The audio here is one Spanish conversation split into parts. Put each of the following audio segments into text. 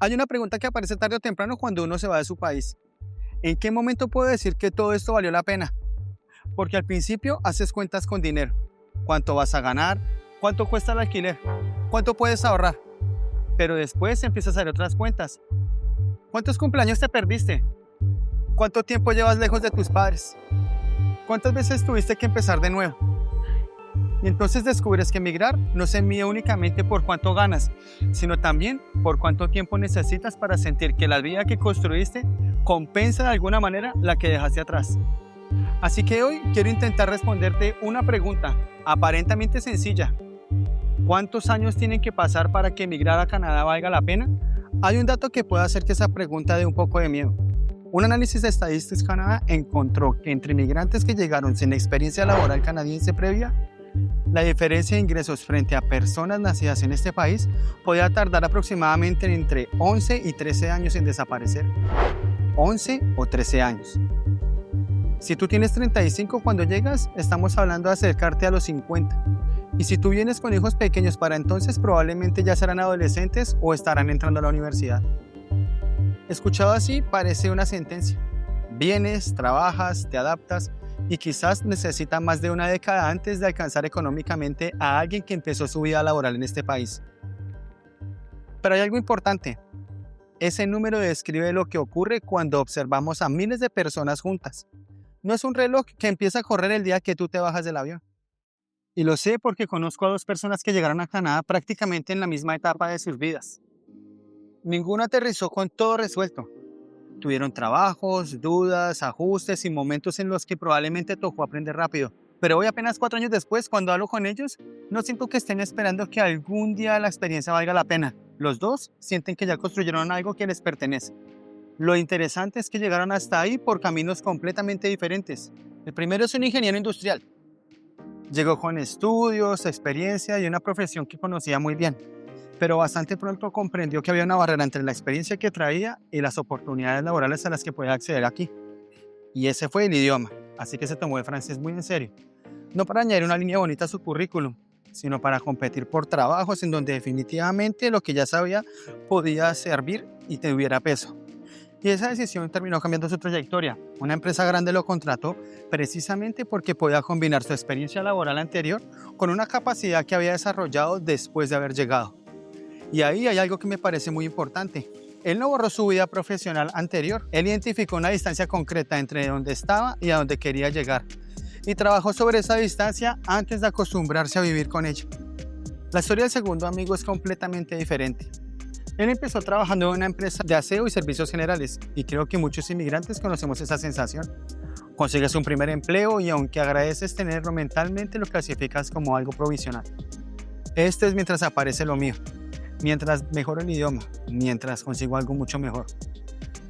Hay una pregunta que aparece tarde o temprano cuando uno se va de su país. ¿En qué momento puedo decir que todo esto valió la pena? Porque al principio haces cuentas con dinero. ¿Cuánto vas a ganar? ¿Cuánto cuesta el alquiler? ¿Cuánto puedes ahorrar? Pero después empiezas a hacer otras cuentas. ¿Cuántos cumpleaños te perdiste? ¿Cuánto tiempo llevas lejos de tus padres? ¿Cuántas veces tuviste que empezar de nuevo? Y entonces descubres que emigrar no se mide únicamente por cuánto ganas, sino también por cuánto tiempo necesitas para sentir que la vida que construiste compensa de alguna manera la que dejaste atrás. Así que hoy quiero intentar responderte una pregunta aparentemente sencilla. ¿Cuántos años tienen que pasar para que emigrar a Canadá valga la pena? Hay un dato que puede hacer que esa pregunta dé un poco de miedo. Un análisis de Statistics Canada encontró que entre inmigrantes que llegaron sin experiencia laboral canadiense previa, la diferencia de ingresos frente a personas nacidas en este país podía tardar aproximadamente entre 11 y 13 años en desaparecer. 11 o 13 años. Si tú tienes 35 cuando llegas, estamos hablando de acercarte a los 50. Y si tú vienes con hijos pequeños para entonces, probablemente ya serán adolescentes o estarán entrando a la universidad. Escuchado así, parece una sentencia. Vienes, trabajas, te adaptas y quizás necesitas más de una década antes de alcanzar económicamente a alguien que empezó su vida laboral en este país. Pero hay algo importante. Ese número describe lo que ocurre cuando observamos a miles de personas juntas. No es un reloj que empieza a correr el día que tú te bajas del avión. Y lo sé porque conozco a dos personas que llegaron a Canadá prácticamente en la misma etapa de sus vidas. Ninguno aterrizó con todo resuelto. Tuvieron trabajos, dudas, ajustes y momentos en los que probablemente tocó aprender rápido. Pero hoy, apenas 4 años después, cuando hablo con ellos, no siento que estén esperando que algún día la experiencia valga la pena. Los dos sienten que ya construyeron algo que les pertenece. Lo interesante es que llegaron hasta ahí por caminos completamente diferentes. El primero es un ingeniero industrial. Llegó con estudios, experiencia y una profesión que conocía muy bien, pero bastante pronto comprendió que había una barrera entre la experiencia que traía y las oportunidades laborales a las que podía acceder aquí. Y ese fue el idioma, así que se tomó el francés muy en serio. No para añadir una línea bonita a su currículum, sino para competir por trabajos en donde definitivamente lo que ya sabía podía servir y tuviera peso. Y esa decisión terminó cambiando su trayectoria. Una empresa grande lo contrató precisamente porque podía combinar su experiencia laboral anterior con una capacidad que había desarrollado después de haber llegado. Y ahí hay algo que me parece muy importante. Él no borró su vida profesional anterior. Él identificó una distancia concreta entre donde estaba y a donde quería llegar. Y trabajó sobre esa distancia antes de acostumbrarse a vivir con ella. La historia del segundo amigo es completamente diferente. Él empezó trabajando en una empresa de aseo y servicios generales, y creo que muchos inmigrantes conocemos esa sensación. Consigues un primer empleo y aunque agradeces tenerlo, mentalmente lo clasificas como algo provisional. Este es mientras aparece lo mío, mientras mejoro el idioma, mientras consigo algo mucho mejor.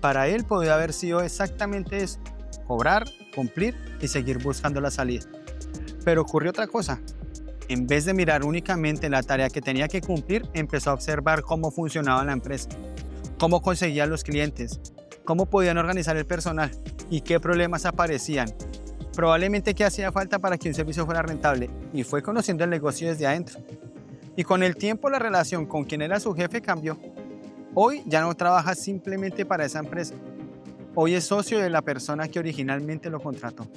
Para él podría haber sido exactamente eso, cobrar, cumplir y seguir buscando la salida. Pero ocurrió otra cosa. En vez de mirar únicamente la tarea que tenía que cumplir, empezó a observar cómo funcionaba la empresa, cómo conseguían los clientes, cómo podían organizar el personal y qué problemas aparecían. Probablemente qué hacía falta para que un servicio fuera rentable, y fue conociendo el negocio desde adentro. Y con el tiempo la relación con quien era su jefe cambió. Hoy ya no trabaja simplemente para esa empresa. Hoy es socio de la persona que originalmente lo contrató.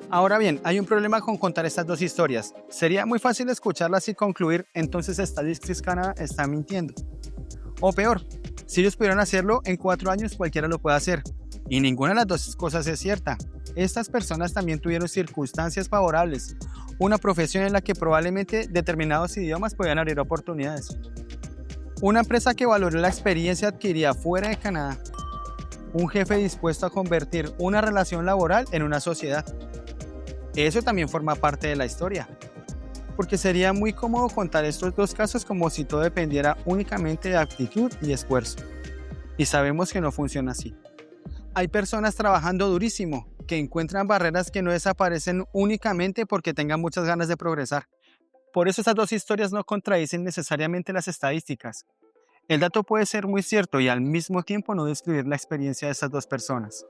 Ahora bien, hay un problema con contar estas dos historias. Sería muy fácil escucharlas y concluir, entonces Statistics Canada está mintiendo. O peor, si ellos pudieran hacerlo, en 4 años cualquiera lo puede hacer. Y ninguna de las dos cosas es cierta. Estas personas también tuvieron circunstancias favorables, una profesión en la que probablemente determinados idiomas podían abrir oportunidades. Una empresa que valoró la experiencia adquirida fuera de Canadá. Un jefe dispuesto a convertir una relación laboral en una sociedad. Eso también forma parte de la historia, porque sería muy cómodo contar estos dos casos como si todo dependiera únicamente de actitud y esfuerzo. Y sabemos que no funciona así. Hay personas trabajando durísimo, que encuentran barreras que no desaparecen únicamente porque tengan muchas ganas de progresar. Por eso estas dos historias no contradicen necesariamente las estadísticas. El dato puede ser muy cierto y al mismo tiempo no describir la experiencia de estas dos personas.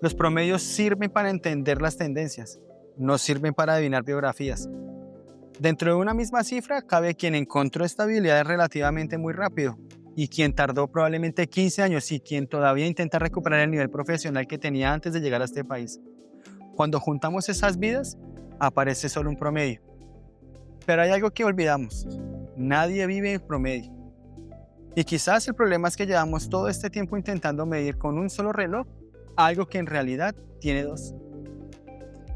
Los promedios sirven para entender las tendencias, no sirven para adivinar biografías. Dentro de una misma cifra cabe quien encontró estabilidad relativamente muy rápido y quien tardó probablemente 15 años y quien todavía intenta recuperar el nivel profesional que tenía antes de llegar a este país. Cuando juntamos esas vidas, aparece solo un promedio. Pero hay algo que olvidamos. Nadie vive en promedio. Y quizás el problema es que llevamos todo este tiempo intentando medir con un solo reloj algo que en realidad tiene dos.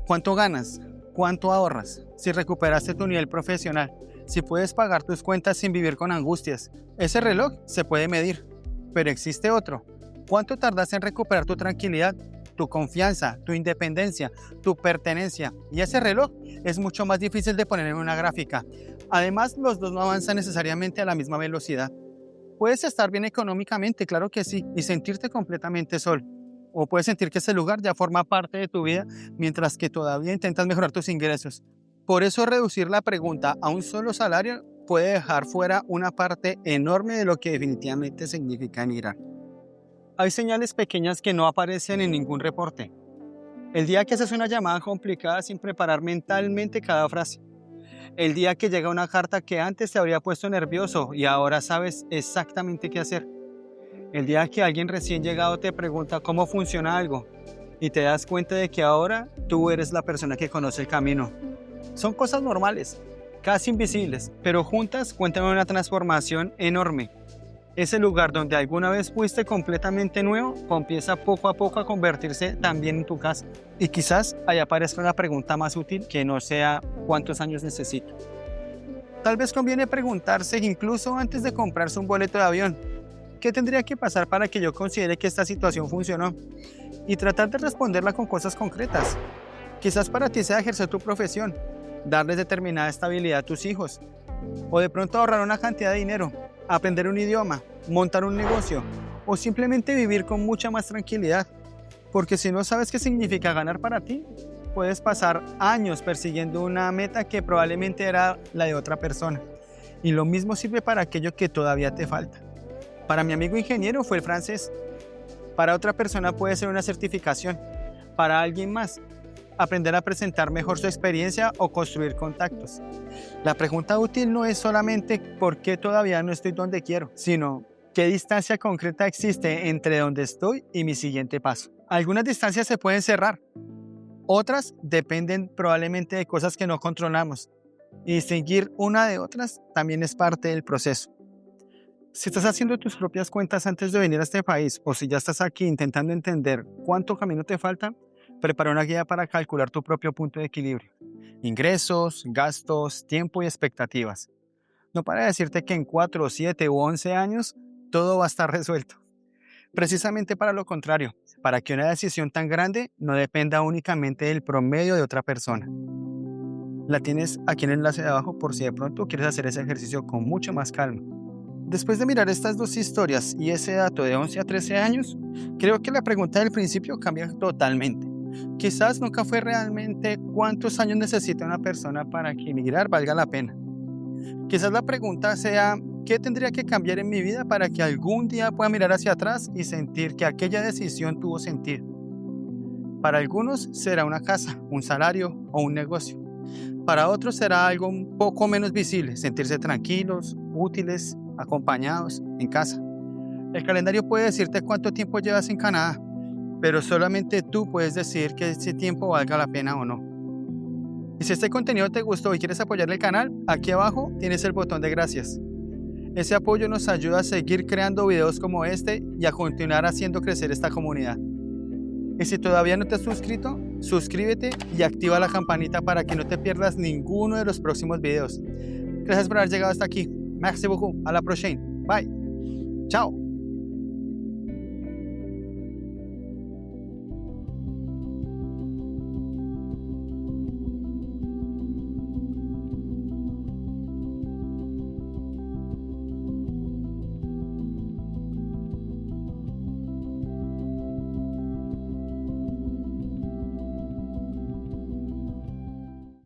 ¿Cuánto ganas? ¿Cuánto ahorras? Si recuperaste tu nivel profesional, si puedes pagar tus cuentas sin vivir con angustias. Ese reloj se puede medir, pero existe otro. ¿Cuánto tardas en recuperar tu tranquilidad, tu confianza, tu independencia, tu pertenencia? Y ese reloj es mucho más difícil de poner en una gráfica. Además, los dos no avanzan necesariamente a la misma velocidad. Puedes estar bien económicamente, claro que sí, y sentirte completamente solo. O puedes sentir que ese lugar ya forma parte de tu vida mientras que todavía intentas mejorar tus ingresos. Por eso reducir la pregunta a un solo salario puede dejar fuera una parte enorme de lo que definitivamente significa emigrar. Hay señales pequeñas que no aparecen en ningún reporte. El día que haces una llamada complicada sin preparar mentalmente cada frase. El día que llega una carta que antes te habría puesto nervioso y ahora sabes exactamente qué hacer. El día que alguien recién llegado te pregunta cómo funciona algo y te das cuenta de que ahora tú eres la persona que conoce el camino. Son cosas normales, casi invisibles, pero juntas cuentan una transformación enorme. Ese lugar donde alguna vez fuiste completamente nuevo comienza poco a poco a convertirse también en tu casa. Y quizás ahí aparezca una pregunta más útil que no sea ¿cuántos años necesito? Tal vez conviene preguntarse incluso antes de comprarse un boleto de avión. ¿Qué tendría que pasar para que yo considere que esta situación funcionó? Y tratar de responderla con cosas concretas. Quizás para ti sea ejercer tu profesión, darles determinada estabilidad a tus hijos, o de pronto ahorrar una cantidad de dinero, aprender un idioma, montar un negocio, o simplemente vivir con mucha más tranquilidad. Porque si no sabes qué significa ganar para ti, puedes pasar años persiguiendo una meta que probablemente era la de otra persona. Y lo mismo sirve para aquello que todavía te falta. Para mi amigo ingeniero fue el francés. Para otra persona puede ser una certificación. Para alguien más, aprender a presentar mejor su experiencia o construir contactos. La pregunta útil no es solamente ¿por qué todavía no estoy donde quiero?, sino ¿qué distancia concreta existe entre donde estoy y mi siguiente paso? Algunas distancias se pueden cerrar. Otras dependen probablemente de cosas que no controlamos. Y distinguir una de otras también es parte del proceso. Si estás haciendo tus propias cuentas antes de venir a este país o si ya estás aquí intentando entender cuánto camino te falta, prepara una guía para calcular tu propio punto de equilibrio. Ingresos, gastos, tiempo y expectativas. No para decirte que en 4, 7 u 11 años todo va a estar resuelto. Precisamente para lo contrario, para que una decisión tan grande no dependa únicamente del promedio de otra persona. La tienes aquí en el enlace de abajo por si de pronto quieres hacer ese ejercicio con mucho más calma. Después de mirar estas dos historias y ese dato de 11 a 13 años, creo que la pregunta del principio cambia totalmente. Quizás nunca fue realmente cuántos años necesita una persona para que emigrar valga la pena. Quizás la pregunta sea ¿qué tendría que cambiar en mi vida para que algún día pueda mirar hacia atrás y sentir que aquella decisión tuvo sentido? Para algunos será una casa, un salario o un negocio. Para otros será algo un poco menos visible, sentirse tranquilos, útiles, acompañados, en casa. El calendario puede decirte cuánto tiempo llevas en Canadá, pero solamente tú puedes decidir que ese tiempo valga la pena o no. Y si este contenido te gustó y quieres apoyar el canal, aquí abajo tienes el botón de gracias. Ese apoyo nos ayuda a seguir creando videos como este y a continuar haciendo crecer esta comunidad. Y si todavía no te has suscrito, suscríbete y activa la campanita para que no te pierdas ninguno de los próximos videos. Gracias por haber llegado hasta aquí. Merci beaucoup. A la prochaine. Bye. Chao.